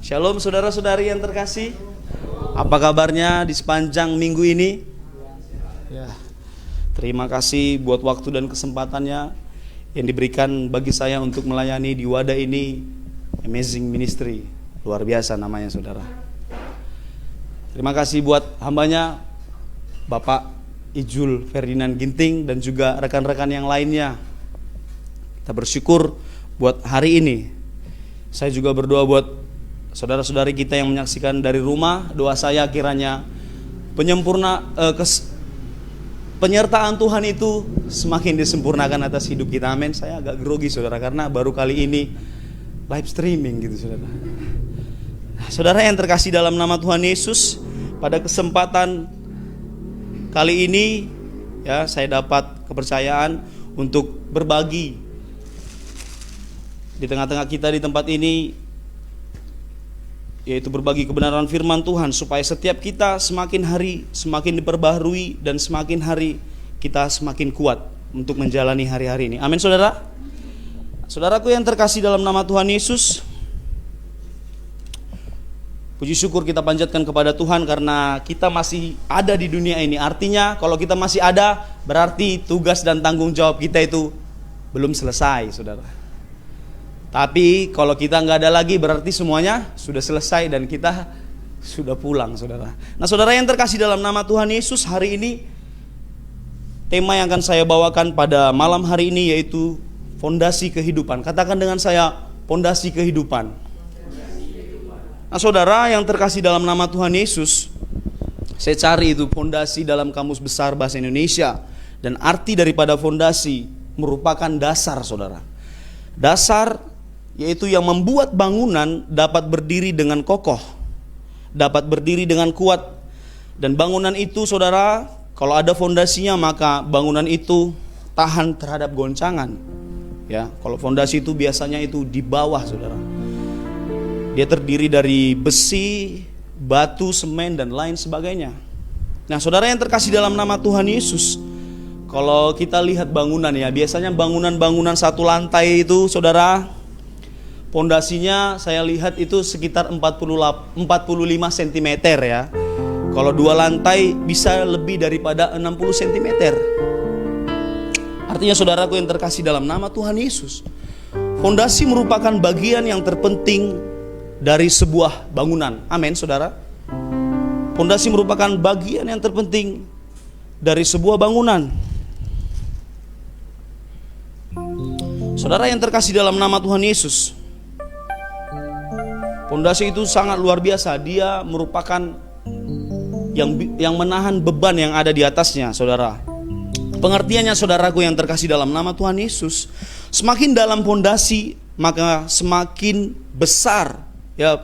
Shalom saudara-saudari yang terkasih. Apa kabarnya di sepanjang minggu ini? Ya, terima kasih buat waktu dan kesempatannya yang diberikan bagi saya untuk melayani di wadah ini. Amazing Ministry, luar biasa namanya saudara. Terima kasih buat hambanya Bapak Ijul Ferdinand Ginting dan juga rekan-rekan yang lainnya. Kita bersyukur buat hari ini. Saya juga berdoa buat saudara-saudari kita yang menyaksikan dari rumah. Doa saya kiranya penyertaan Tuhan itu semakin disempurnakan atas hidup kita. Amin. Saya agak grogi saudara karena baru kali ini live streaming gitu saudara. Saudara yang terkasih dalam nama Tuhan Yesus, pada kesempatan kali ini ya saya dapat kepercayaan untuk berbagi di tengah-tengah kita di tempat ini, yaitu berbagi kebenaran firman Tuhan supaya setiap kita semakin hari semakin diperbaharui dan semakin hari kita semakin kuat untuk menjalani hari-hari ini. Amin saudara. Saudaraku yang terkasih dalam nama Tuhan Yesus, puji syukur kita panjatkan kepada Tuhan karena kita masih ada di dunia ini. Artinya kalau kita masih ada, berarti tugas dan tanggung jawab kita itu belum selesai saudara. Tapi kalau kita nggak ada lagi, berarti semuanya sudah selesai dan kita sudah pulang saudara. Nah saudara yang terkasih dalam nama Tuhan Yesus, hari ini tema yang akan saya bawakan pada malam hari ini yaitu fondasi kehidupan. Katakan dengan saya, fondasi kehidupan. Nah saudara yang terkasih dalam nama Tuhan Yesus, saya cari itu fondasi dalam Kamus Besar Bahasa Indonesia. Dan arti daripada fondasi merupakan dasar saudara. Dasar yaitu yang membuat bangunan dapat berdiri dengan kokoh, dapat berdiri dengan kuat. Dan bangunan itu saudara, kalau ada fondasinya maka bangunan itu tahan terhadap goncangan. Ya, kalau fondasi itu biasanya itu di bawah saudara. Dia terdiri dari besi, batu, semen dan lain sebagainya. Nah saudara yang terkasih dalam nama Tuhan Yesus, kalau kita lihat bangunan ya, biasanya bangunan-bangunan satu lantai itu saudara, pondasinya saya lihat itu sekitar 45 cm ya. Kalau dua lantai bisa lebih daripada 60 cm. Artinya saudaraku yang terkasih dalam nama Tuhan Yesus, fondasi merupakan bagian yang terpenting dari sebuah bangunan. Amin saudara. Fondasi merupakan bagian yang terpenting dari sebuah bangunan. Saudara yang terkasih dalam nama Tuhan Yesus, fondasi itu sangat luar biasa. Dia merupakan yang menahan beban yang ada di atasnya saudara. Pengertiannya saudaraku yang terkasih dalam nama Tuhan Yesus, semakin dalam fondasi maka semakin besar ya,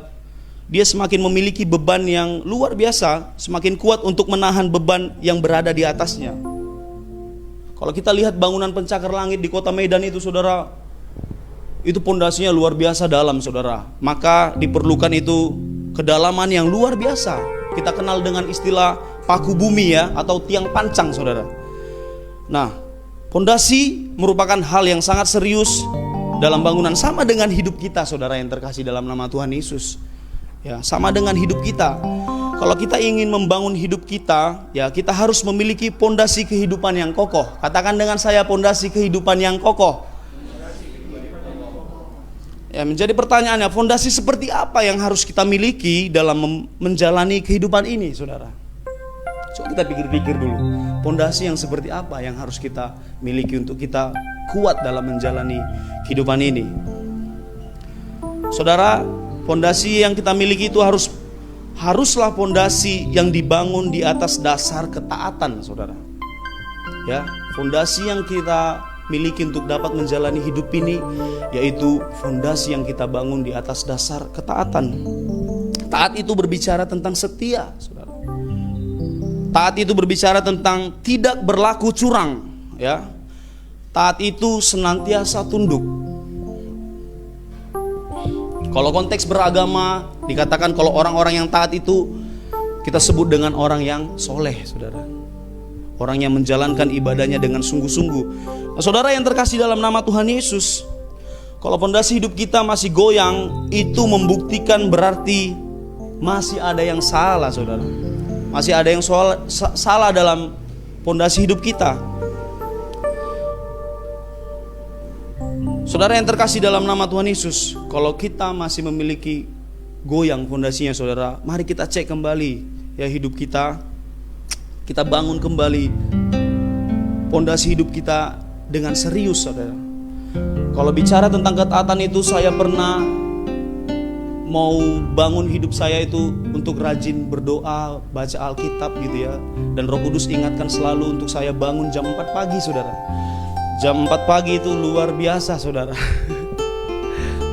dia semakin memiliki beban yang luar biasa, semakin kuat untuk menahan beban yang berada di atasnya. Kalau kita lihat bangunan pencakar langit di kota Medan itu saudara, itu pondasinya luar biasa dalam saudara. Maka diperlukan itu kedalaman yang luar biasa. Kita kenal dengan istilah paku bumi ya, atau tiang pancang saudara. Nah, pondasi merupakan hal yang sangat serius dalam bangunan. Sama dengan hidup kita saudara yang terkasih dalam nama Tuhan Yesus. Ya, sama dengan hidup kita. Kalau kita ingin membangun hidup kita, ya kita harus memiliki pondasi kehidupan yang kokoh. Katakan dengan saya, pondasi kehidupan yang kokoh. Ya, menjadi pertanyaannya, fondasi seperti apa yang harus kita miliki dalam menjalani kehidupan ini, saudara? Coba kita pikir-pikir dulu, fondasi yang seperti apa yang harus kita miliki untuk kita kuat dalam menjalani kehidupan ini. Saudara, fondasi yang kita miliki itu haruslah fondasi yang dibangun di atas dasar ketaatan, saudara. Ya, fondasi yang kita miliki untuk dapat menjalani hidup ini yaitu fondasi yang kita bangun di atas dasar ketaatan. Taat itu berbicara tentang setia, saudara. Taat itu berbicara tentang tidak berlaku curang, ya. Taat itu senantiasa tunduk. Kalau konteks beragama dikatakan kalau orang-orang yang taat itu kita sebut dengan orang yang soleh, saudara. Orang yang menjalankan ibadahnya dengan sungguh-sungguh. Nah, saudara yang terkasih dalam nama Tuhan Yesus, Kalau fondasi hidup kita masih goyang, itu membuktikan berarti masih ada yang salah, saudara. Masih ada yang salah dalam fondasi hidup kita. Saudara yang terkasih dalam nama Tuhan Yesus, kalau kita masih memiliki goyang fondasinya, saudara, mari kita cek kembali ya hidup kita. Kita bangun kembali fondasi hidup kita dengan serius, saudara. Kalau bicara tentang ketaatan itu, saya pernah mau bangun hidup saya itu untuk rajin berdoa, baca Alkitab gitu ya. Dan Roh Kudus ingatkan selalu untuk saya bangun jam 4 pagi, saudara. Jam 4 pagi itu luar biasa, saudara.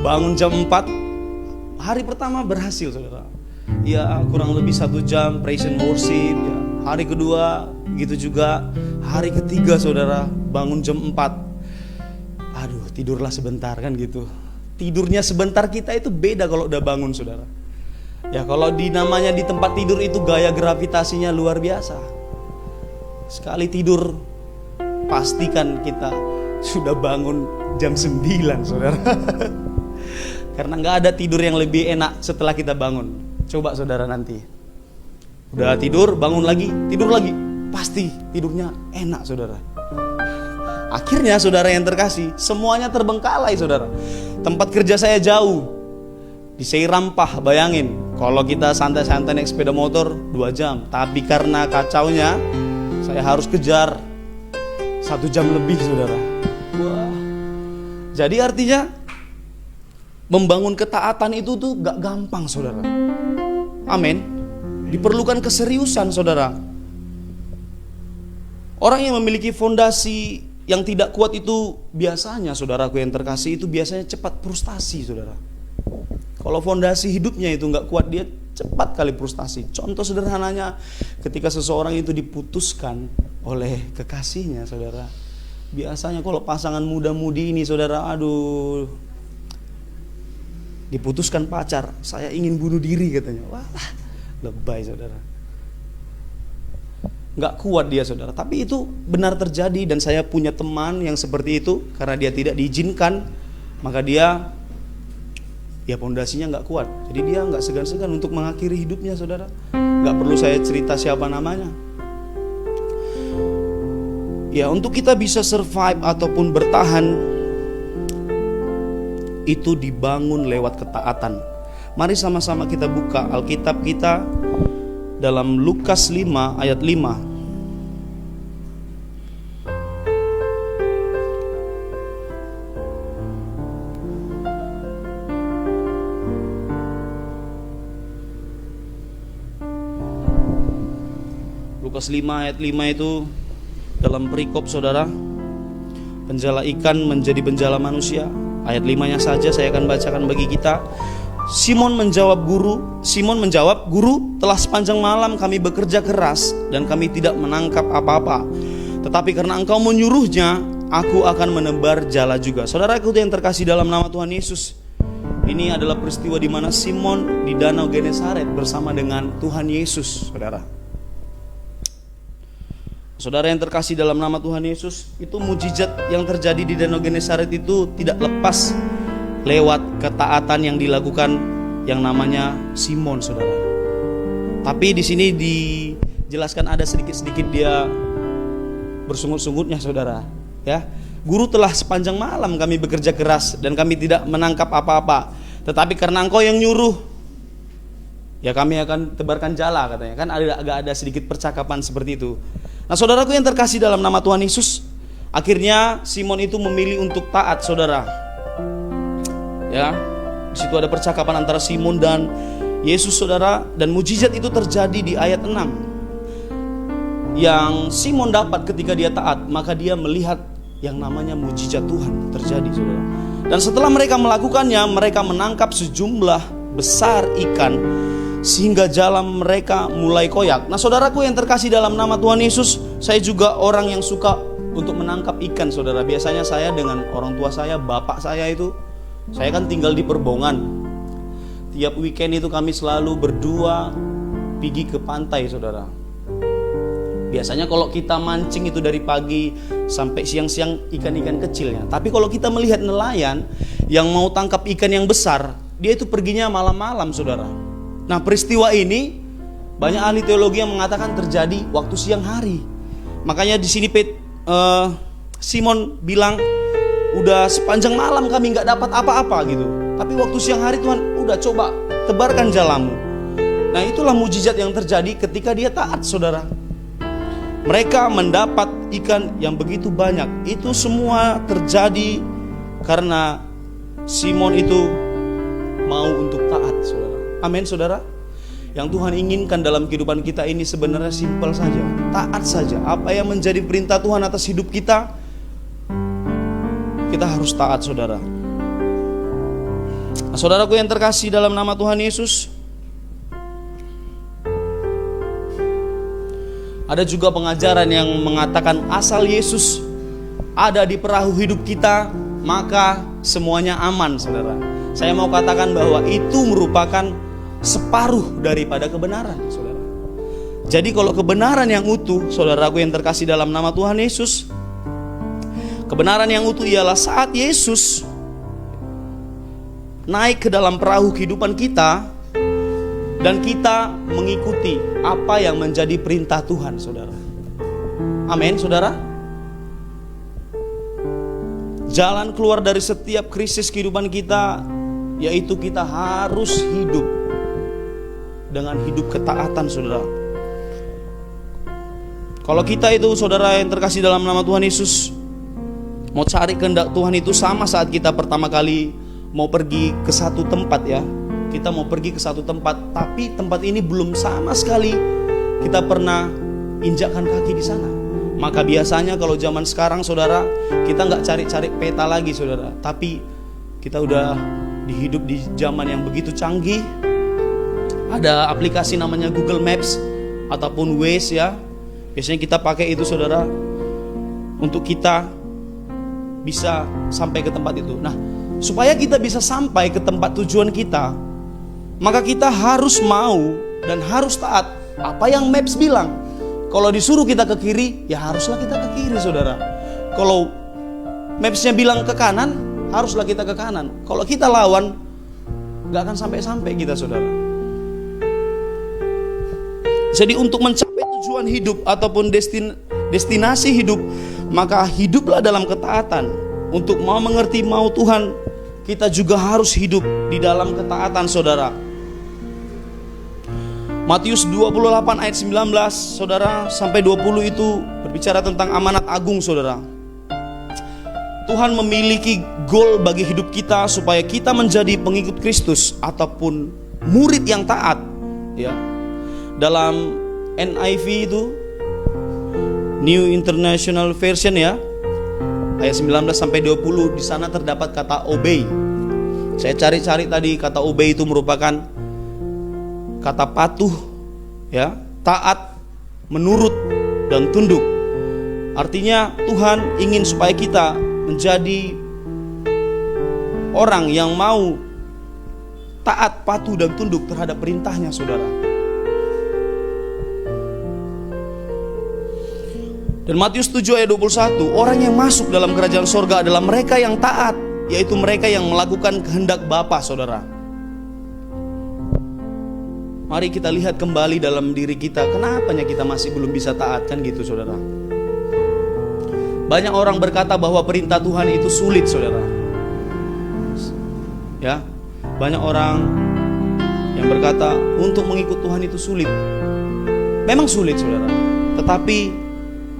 Bangun jam 4, hari pertama berhasil, saudara. Ya kurang lebih 1 jam praise and worship ya. Hari kedua gitu juga. Hari ketiga, saudara, bangun jam 4. Aduh, tidurlah sebentar kan gitu. Tidurnya sebentar kita itu beda kalau udah bangun, saudara. Ya kalau namanya di tempat tidur itu gaya gravitasinya luar biasa. Sekali tidur pastikan kita sudah bangun jam 9, saudara. Karena gak ada tidur yang lebih enak setelah kita bangun. Coba saudara nanti udah tidur, bangun lagi, tidur lagi, pasti tidurnya enak, saudara. Akhirnya saudara yang terkasih, semuanya terbengkalai, saudara. Tempat kerja saya jauh, di Seirampah, bayangin. Kalau kita santai-santai naik sepeda motor 2 jam, tapi karena kacaunya saya harus kejar 1 jam lebih, saudara. Wah. Jadi artinya membangun ketaatan itu tuh gak gampang, saudara. Amin. Diperlukan keseriusan, saudara. Orang yang memiliki fondasi yang tidak kuat itu biasanya, saudaraku yang terkasih, itu biasanya cepat frustasi, saudara. Kalau fondasi hidupnya itu gak kuat, dia cepat kali frustasi. Contoh sederhananya, ketika seseorang itu diputuskan oleh kekasihnya, saudara. Biasanya kalau pasangan muda-mudi ini, saudara, aduh, diputuskan pacar, saya ingin bunuh diri katanya. Wah, lebay, saudara. Gak kuat dia, saudara. Tapi itu benar terjadi, dan saya punya teman yang seperti itu. Karena dia tidak diizinkan, maka dia ya fondasinya gak kuat. Jadi dia gak segan-segan untuk mengakhiri hidupnya, saudara. Gak perlu saya cerita siapa namanya. Ya, untuk kita bisa survive ataupun bertahan, itu dibangun lewat ketaatan. Mari sama-sama kita buka Alkitab kita dalam Lukas 5 ayat 5. Lukas 5 ayat 5 itu dalam perikop, saudara, penjala ikan menjadi penjala manusia. Ayat 5-nya saja saya akan bacakan bagi kita. Simon menjawab, "Guru, telah sepanjang malam kami bekerja keras dan kami tidak menangkap apa-apa. Tetapi karena Engkau menyuruhnya, aku akan menebar jala juga." Saudaraku yang terkasih dalam nama Tuhan Yesus, ini adalah peristiwa di mana Simon di Danau Genesaret bersama dengan Tuhan Yesus, saudara. Saudara yang terkasih dalam nama Tuhan Yesus, itu mujizat yang terjadi di Danau Genesaret itu tidak lepas lewat ketaatan yang dilakukan yang namanya Simon, saudara. Tapi di sini dijelaskan ada sedikit-sedikit dia bersungut-sungutnya, saudara. Ya, "Guru, telah sepanjang malam kami bekerja keras dan kami tidak menangkap apa-apa. Tetapi karena Engkau yang nyuruh, ya kami akan tebarkan jala," katanya. Kan agak ada sedikit percakapan seperti itu. Nah, saudaraku yang terkasih dalam nama Tuhan Yesus, akhirnya Simon itu memilih untuk taat, saudara. Ya, di situ ada percakapan antara Simon dan Yesus, saudara, dan mujizat itu terjadi di ayat 6. Yang Simon dapat ketika dia taat, maka dia melihat yang namanya mujizat Tuhan terjadi, saudara. Dan setelah mereka melakukannya, mereka menangkap sejumlah besar ikan sehingga jala mereka mulai koyak. Nah, saudaraku yang terkasih dalam nama Tuhan Yesus, saya juga orang yang suka untuk menangkap ikan, saudara. Biasanya saya dengan orang tua saya, bapak saya itu, saya kan tinggal di Perbongan. Tiap weekend itu kami selalu berdua pergi ke pantai, saudara. Biasanya kalau kita mancing itu dari pagi sampai siang-siang ikan-ikan kecilnya. Tapi kalau kita melihat nelayan yang mau tangkap ikan yang besar, dia itu perginya malam-malam, saudara. Nah, peristiwa ini banyak ahli teologi yang mengatakan terjadi waktu siang hari. Makanya di sini Simon bilang, udah sepanjang malam kami nggak dapat apa-apa gitu. Tapi waktu siang hari Tuhan udah coba tebarkan jalamu. Nah, itulah mujizat yang terjadi ketika dia taat, saudara. Mereka mendapat ikan yang begitu banyak. Itu semua terjadi karena Simon itu mau untuk taat, saudara. Amin, saudara. Yang Tuhan inginkan dalam kehidupan kita ini sebenarnya simpel saja. Taat saja. Apa yang menjadi perintah Tuhan atas hidup kita, kita harus taat, saudara. Nah, saudaraku yang terkasih dalam nama Tuhan Yesus, ada juga pengajaran yang mengatakan asal Yesus ada di perahu hidup kita, maka semuanya aman, saudara. Saya mau katakan bahwa itu merupakan separuh daripada kebenaran, saudara. Jadi kalau kebenaran yang utuh, saudaraku yang terkasih dalam nama Tuhan Yesus, kebenaran yang utuh ialah saat Yesus naik ke dalam perahu kehidupan kita dan kita mengikuti apa yang menjadi perintah Tuhan, saudara. Amin, saudara. Jalan keluar dari setiap krisis kehidupan kita, yaitu kita harus hidup dengan hidup ketaatan, saudara. Kalau kita itu, saudara yang terkasih dalam nama Tuhan Yesus, mau cari kehendak Tuhan itu sama saat kita pertama kali mau pergi ke satu tempat, ya. Kita mau pergi ke satu tempat, tapi tempat ini belum sama sekali kita pernah injakkan kaki di sana. Maka biasanya kalau zaman sekarang, saudara, kita nggak cari-cari peta lagi, saudara. Tapi kita udah hidup di zaman yang begitu canggih. Ada aplikasi namanya Google Maps ataupun Waze, ya. Biasanya kita pakai itu, saudara, untuk kita bisa sampai ke tempat itu. Nah, supaya kita bisa sampai ke tempat tujuan kita, maka kita harus mau dan harus taat apa yang Maps bilang. Kalau disuruh kita ke kiri, ya haruslah kita ke kiri, saudara. Kalau Mapsnya bilang ke kanan, haruslah kita ke kanan. Kalau kita lawan, gak akan sampai-sampai kita, saudara. Jadi untuk mencapai tujuan hidup ataupun destinasi hidup, maka hiduplah dalam ketaatan. Untuk mau mengerti mau Tuhan, kita juga harus hidup di dalam ketaatan, saudara. Matius 28 ayat 19, saudara, sampai 20 itu berbicara tentang amanat agung, saudara. Tuhan memiliki goal bagi hidup kita supaya kita menjadi pengikut Kristus ataupun murid yang taat, ya. Dalam NIV itu, New International Version, ya, ayat 19 sampai 20, di sana terdapat kata obey. Saya cari-cari tadi, kata obey itu merupakan kata patuh, ya, taat, menurut, dan tunduk. Artinya Tuhan ingin supaya kita menjadi orang yang mau taat, patuh, dan tunduk terhadap perintahnya, saudara. Dan Matius 7 ayat 21, orang yang masuk dalam kerajaan sorga adalah mereka yang taat, yaitu mereka yang melakukan kehendak Bapa, saudara. Mari kita lihat kembali dalam diri kita, kenapanya kita masih belum bisa taat, kan gitu, saudara. Banyak orang berkata bahwa perintah Tuhan itu sulit, saudara. Ya, banyak orang yang berkata untuk mengikut Tuhan itu sulit. Memang sulit, saudara. Tetapi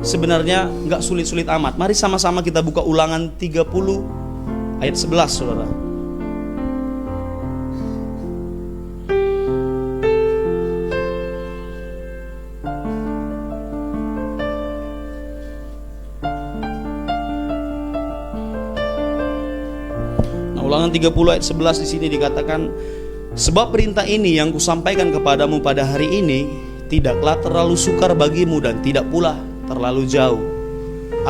sebenarnya nggak sulit-sulit amat. Mari sama-sama kita buka Ulangan 30 ayat 11, saudara. Ulangan 30 ayat 11 di sini dikatakan, sebab perintah ini yang kusampaikan kepadamu pada hari ini tidaklah terlalu sukar bagimu dan tidak pula terlalu jauh.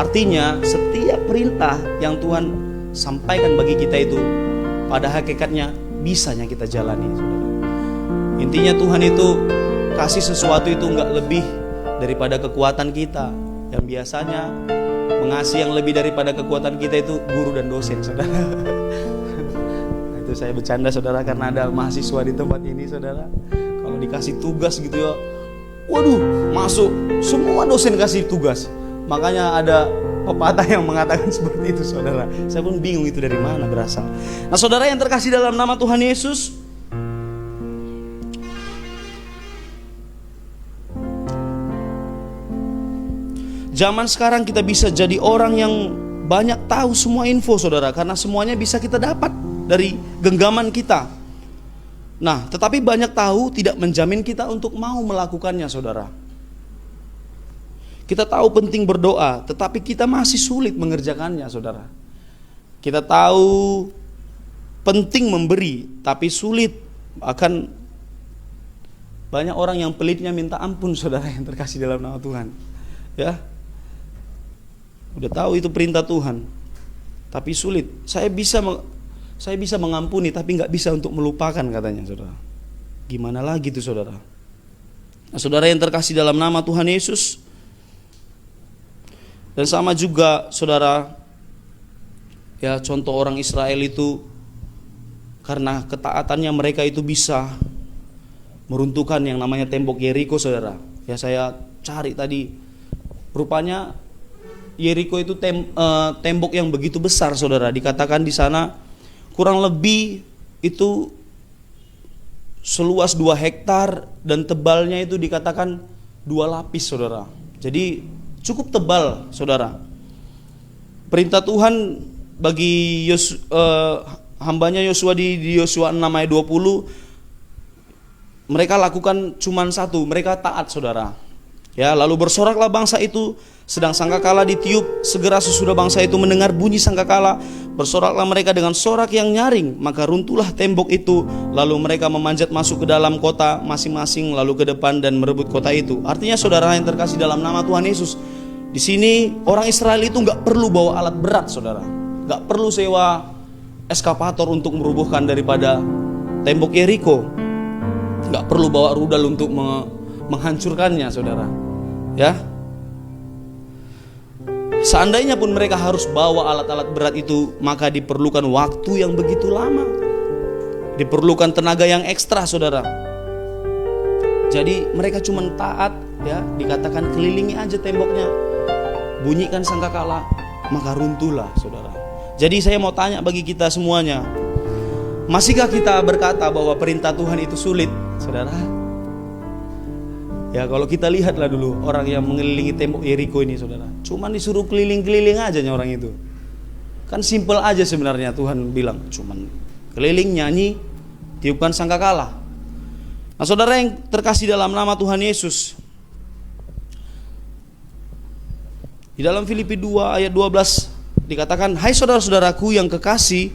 Artinya setiap perintah yang Tuhan sampaikan bagi kita itu pada hakikatnya bisanya kita jalani, saudara. Intinya Tuhan itu kasih sesuatu itu enggak lebih daripada kekuatan kita yang biasanya Mengasihi yang lebih daripada kekuatan kita itu guru dan dosen, saudara. Itu saya bercanda, saudara, karena ada mahasiswa di tempat ini, saudara. Kalau dikasih tugas gitu ya, waduh, masuk. Semua dosen kasih tugas. Makanya ada pepatah yang mengatakan seperti itu, saudara. Saya pun bingung itu dari mana berasal. Nah, saudara yang terkasih dalam nama Tuhan Yesus, zaman sekarang kita bisa jadi orang yang banyak tahu semua info, saudara, karena semuanya bisa kita dapat dari genggaman kita. Nah, tetapi banyak tahu tidak menjamin kita untuk mau melakukannya, saudara. Kita tahu penting berdoa, tetapi kita masih sulit mengerjakannya, saudara. Kita tahu penting memberi, tapi sulit. Bahkan banyak orang yang pelitnya minta ampun, saudara yang terkasih dalam nama Tuhan. Ya, udah tahu itu perintah Tuhan, tapi sulit. Saya bisa mengampuni, tapi nggak bisa untuk melupakan, katanya, saudara. Gimana lagi tuh, saudara? Nah, saudara yang terkasih dalam nama Tuhan Yesus, dan sama juga, saudara, ya, contoh orang Israel itu, karena ketaatannya mereka itu bisa meruntuhkan yang namanya tembok Yeriko, saudara. Ya, saya cari tadi, rupanya Yeriko itu tembok yang begitu besar, saudara. Dikatakan di sana kurang lebih itu seluas 2 hektar dan tebalnya itu dikatakan 2 lapis, saudara. Jadi cukup tebal, saudara. Perintah Tuhan bagi hambanya Yosua di Yosua 6 ayat 20, mereka lakukan cuman satu, mereka taat, saudara. Ya, lalu bersoraklah bangsa itu, sedang sangkakala ditiup, segera sesudah bangsa itu mendengar bunyi sangkakala, bersoraklah mereka dengan sorak yang nyaring, maka runtuhlah tembok itu, lalu mereka memanjat masuk ke dalam kota masing-masing, lalu ke depan dan merebut kota itu. Artinya, saudara yang terkasih dalam nama Tuhan Yesus, di sini orang Israel itu nggak perlu bawa alat berat, saudara, nggak perlu sewa eskavator untuk merubuhkan daripada tembok Yeriko, nggak perlu bawa rudal untuk menghancurkannya, saudara. Ya, seandainya pun mereka harus bawa alat-alat berat itu, maka diperlukan waktu yang begitu lama, diperlukan tenaga yang ekstra, saudara. Jadi mereka cuma taat, ya, dikatakan kelilingi aja temboknya, bunyikan sangkakala, maka runtuhlah, saudara. Jadi saya mau tanya bagi kita semuanya, masihkah kita berkata bahwa perintah Tuhan itu sulit, saudara? Ya, kalau kita lihatlah dulu orang yang mengelilingi tembok Yeriko ini, saudara, cuman disuruh keliling-keliling aja orang itu. Kan simple aja sebenarnya, Tuhan bilang cuman keliling, nyanyi, tiupkan sangkakala. Nah, saudara yang terkasih dalam nama Tuhan Yesus, di dalam Filipi 2 ayat 12 dikatakan, hai saudara-saudaraku yang kekasih,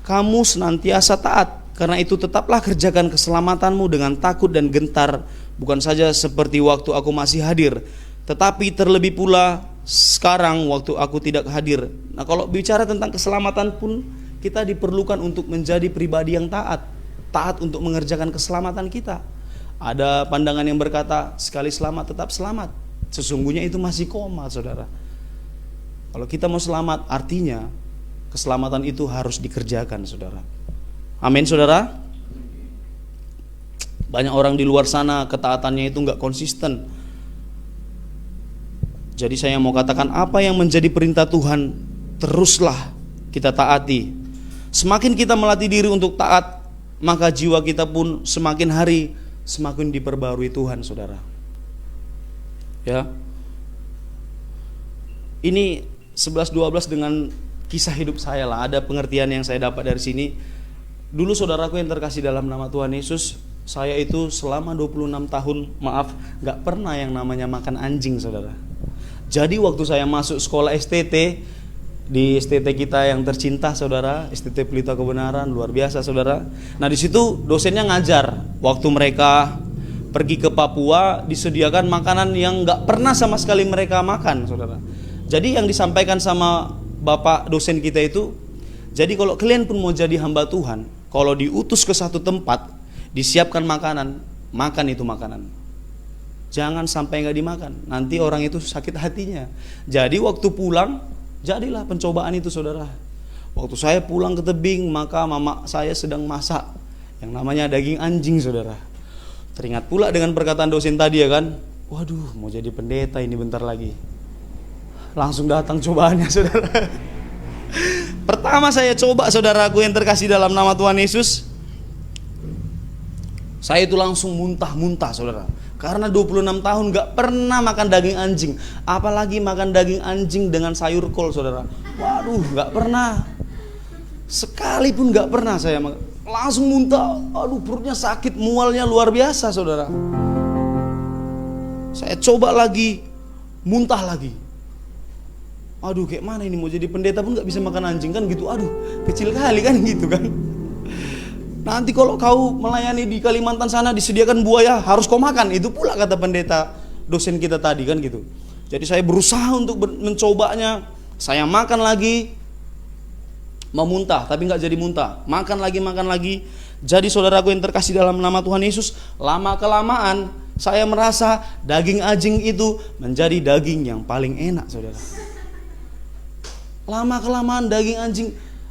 kamu senantiasa taat, karena itu tetaplah kerjakan keselamatanmu dengan takut dan gentar, bukan saja seperti waktu aku masih hadir, tetapi terlebih pula sekarang waktu aku tidak hadir. Nah, kalau bicara tentang keselamatan pun, kita diperlukan untuk menjadi pribadi yang taat untuk mengerjakan keselamatan kita. Ada pandangan yang berkata, sekali selamat tetap selamat. Sesungguhnya itu masih koma, saudara. Kalau kita mau selamat, artinya keselamatan itu harus dikerjakan, saudara. Amin, saudara. Banyak orang di luar sana ketaatannya itu nggak konsisten. Jadi saya mau katakan, apa yang menjadi perintah Tuhan, teruslah kita taati. Semakin kita melatih diri untuk taat, maka jiwa kita pun semakin hari semakin diperbarui Tuhan, saudara. Ya, ini 11-12 dengan kisah hidup saya lah. Ada pengertian yang saya dapat dari sini. Dulu, saudaraku yang terkasih dalam nama Tuhan Yesus, saya itu selama 26 tahun, gak pernah yang namanya makan anjing, saudara. Jadi waktu saya masuk sekolah STT, di STT kita yang tercinta, saudara, STT Pelita Kebenaran, luar biasa, saudara. Nah, di situ dosennya ngajar. Waktu mereka pergi ke Papua, disediakan makanan yang gak pernah sama sekali mereka makan, saudara. Jadi yang disampaikan sama bapak dosen kita itu, jadi kalau kalian pun mau jadi hamba Tuhan, kalau diutus ke satu tempat, disiapkan makanan, makan itu makanan. Jangan sampai nggak dimakan. Nanti orang itu sakit hatinya. Jadi waktu pulang, jadilah pencobaan itu saudara. Waktu saya pulang ke tebing, maka mama saya sedang masak yang namanya daging anjing saudara. Teringat pula dengan perkataan dosen tadi ya kan. Waduh, mau jadi pendeta ini bentar lagi. Langsung datang cobaannya saudara. Pertama saya coba saudaraku yang terkasih dalam nama Tuhan Yesus. Saya itu langsung muntah-muntah saudara. Karena 26 tahun gak pernah makan daging anjing. Apalagi makan daging anjing dengan sayur kol saudara. Waduh, gak pernah. Sekalipun gak pernah saya langsung muntah. Aduh, perutnya sakit, mualnya luar biasa saudara. Saya coba lagi, muntah lagi. Aduh, kayak mana ini, mau jadi pendeta pun gak bisa makan anjing kan gitu. Aduh, kecil kali kan gitu kan. Nanti kalau kau melayani di Kalimantan sana disediakan buaya, harus kau makan. Itu pula kata pendeta dosen kita tadi kan gitu. Jadi saya berusaha untuk mencobanya. Saya makan lagi, mau muntah tapi nggak jadi muntah. Makan lagi. Jadi saudaraku yang terkasih dalam nama Tuhan Yesus, lama kelamaan saya merasa daging anjing itu menjadi daging yang paling enak saudara. Lama kelamaan daging anjing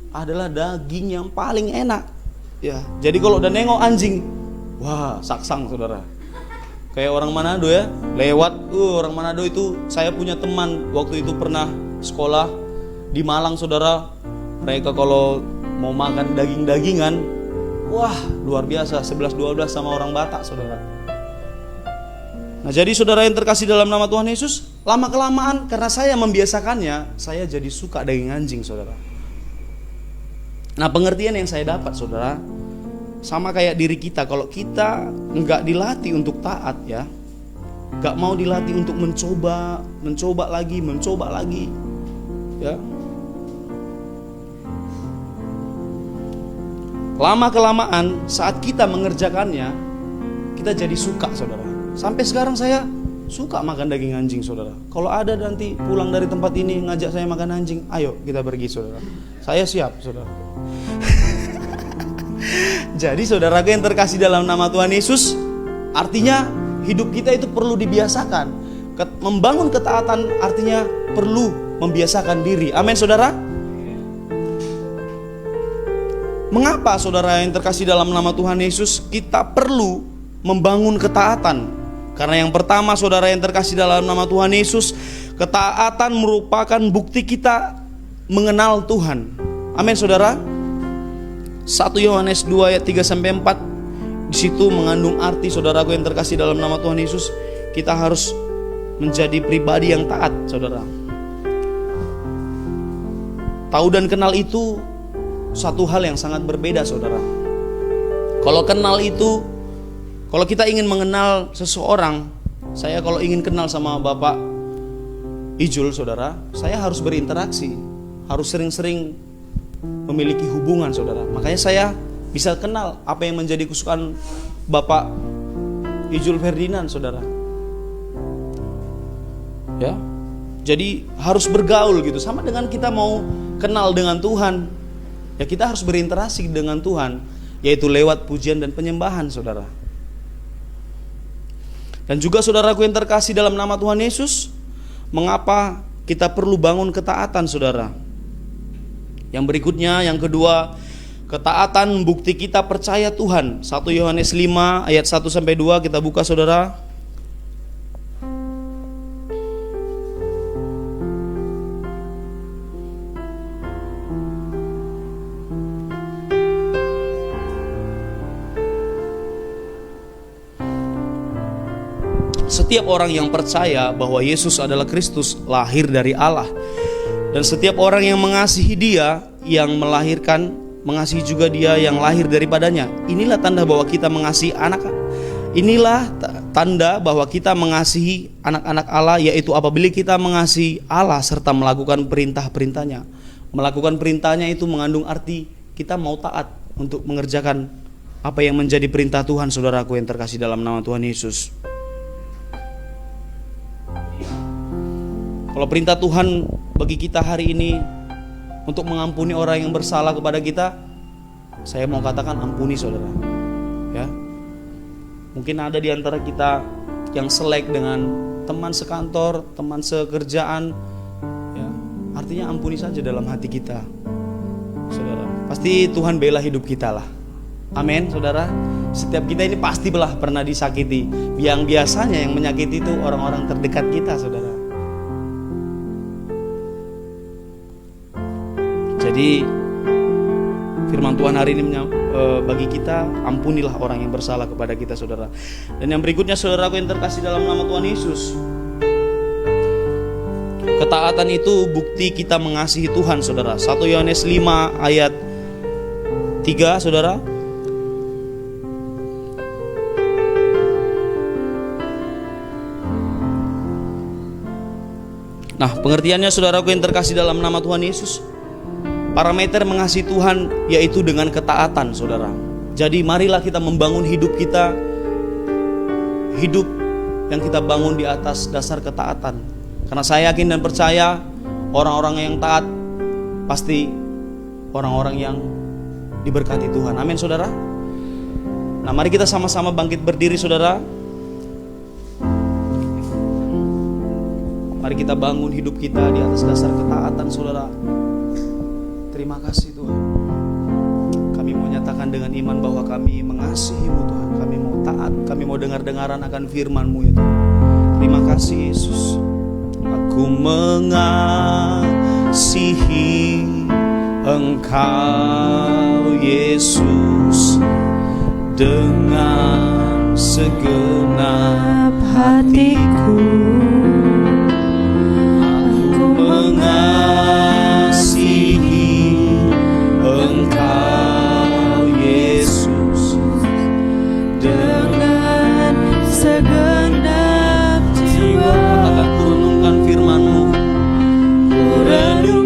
adalah daging yang paling enak. Ya, jadi kalau udah nengok anjing, wah saksang saudara. Kayak orang Manado ya, lewat, orang Manado itu saya punya teman waktu itu pernah sekolah di Malang saudara. Mereka kalau mau makan daging-dagingan, wah luar biasa, 11-12 sama orang Batak saudara. Nah jadi saudara yang terkasih dalam nama Tuhan Yesus, lama kelamaan karena saya membiasakannya, saya jadi suka daging anjing saudara. Nah pengertian yang saya dapat saudara, sama kayak diri kita, kalau kita nggak dilatih untuk taat ya, nggak mau dilatih untuk mencoba lagi ya, lama kelamaan saat kita mengerjakannya, kita jadi suka saudara. Sampai sekarang saya suka makan daging anjing saudara. Kalau ada nanti pulang dari tempat ini ngajak saya makan anjing, ayo kita pergi saudara. Saya siap saudara. Jadi saudaraku yang terkasih dalam nama Tuhan Yesus, artinya hidup kita itu perlu dibiasakan. Membangun ketaatan artinya perlu membiasakan diri. Amin saudara. Mengapa saudara yang terkasih dalam nama Tuhan Yesus kita perlu membangun ketaatan? Karena yang pertama saudara yang terkasih dalam nama Tuhan Yesus, ketaatan merupakan bukti kita mengenal Tuhan. Amin saudara. 1 Yohanes 2 ayat 3-4 di situ mengandung arti saudaraku yang terkasih dalam nama Tuhan Yesus, kita harus menjadi pribadi yang taat saudara. Tahu dan kenal itu satu hal yang sangat berbeda saudara. Kalau kenal itu, kalau kita ingin mengenal seseorang, saya kalau ingin kenal sama Bapak Ijul saudara, saya harus berinteraksi, harus sering-sering memiliki hubungan saudara. Makanya saya bisa kenal apa yang menjadi kesukaan Bapak Ijul Ferdinand saudara. Ya. Jadi harus bergaul gitu. Sama dengan kita mau kenal dengan Tuhan, ya kita harus berinteraksi dengan Tuhan, yaitu lewat pujian dan penyembahan saudara. Dan juga saudaraku yang terkasih dalam nama Tuhan Yesus, mengapa kita perlu bangun ketaatan saudara? Yang berikutnya, yang kedua, ketaatan bukti kita percaya Tuhan. 1 Yohanes 5 ayat 1-2 kita buka saudara. Setiap orang yang percaya bahwa Yesus adalah Kristus lahir dari Allah. Dan setiap orang yang mengasihi Dia yang melahirkan, mengasihi juga Dia yang lahir daripadanya. Inilah tanda bahwa kita mengasihi anak-anak Allah, yaitu apabila kita mengasihi Allah serta melakukan perintah-perintahnya. Melakukan perintahnya itu mengandung arti kita mau taat untuk mengerjakan apa yang menjadi perintah Tuhan saudaraku yang terkasih dalam nama Tuhan Yesus. Kalau perintah Tuhan bagi kita hari ini untuk mengampuni orang yang bersalah kepada kita, saya mau katakan ampuni saudara. Ya. Mungkin ada di antara kita yang selek dengan teman sekantor, teman sekerjaan, ya, artinya ampuni saja dalam hati kita, saudara. Pasti Tuhan bela hidup kita lah. Amin, saudara. Setiap kita ini pasti pernah disakiti. Yang biasanya yang menyakiti itu orang-orang terdekat kita, saudara. Jadi firman Tuhan hari ini bagi kita, ampunilah orang yang bersalah kepada kita, saudara. Dan yang berikutnya, saudaraku yang terkasih dalam nama Tuhan Yesus, ketaatan itu bukti kita mengasihi Tuhan, saudara. 1 Yohanes 5 ayat 3, saudara. Nah, pengertiannya, saudaraku yang terkasih dalam nama Tuhan Yesus, parameter mengasihi Tuhan yaitu dengan ketaatan, saudara. Jadi marilah kita membangun hidup kita, hidup yang kita bangun di atas dasar ketaatan. Karena saya yakin dan percaya orang-orang yang taat pasti orang-orang yang diberkati Tuhan. Amin, saudara. Nah, mari kita sama-sama bangkit berdiri, saudara. Mari kita bangun hidup kita di atas dasar ketaatan, saudara. Terima kasih Tuhan. Kami mau nyatakan dengan iman bahwa kami mengasihi-Mu, Tuhan. Kami mau taat, kami mau dengar-dengaran akan firman-Mu, ya Tuhan. Terima kasih Yesus. Aku mengasihi Engkau Yesus dengan segenap hatiku. Aku mengasihi Engkau Yesus dengan segenap jiwa. Katakan, ku renungkan firman-Mu, ku renungkan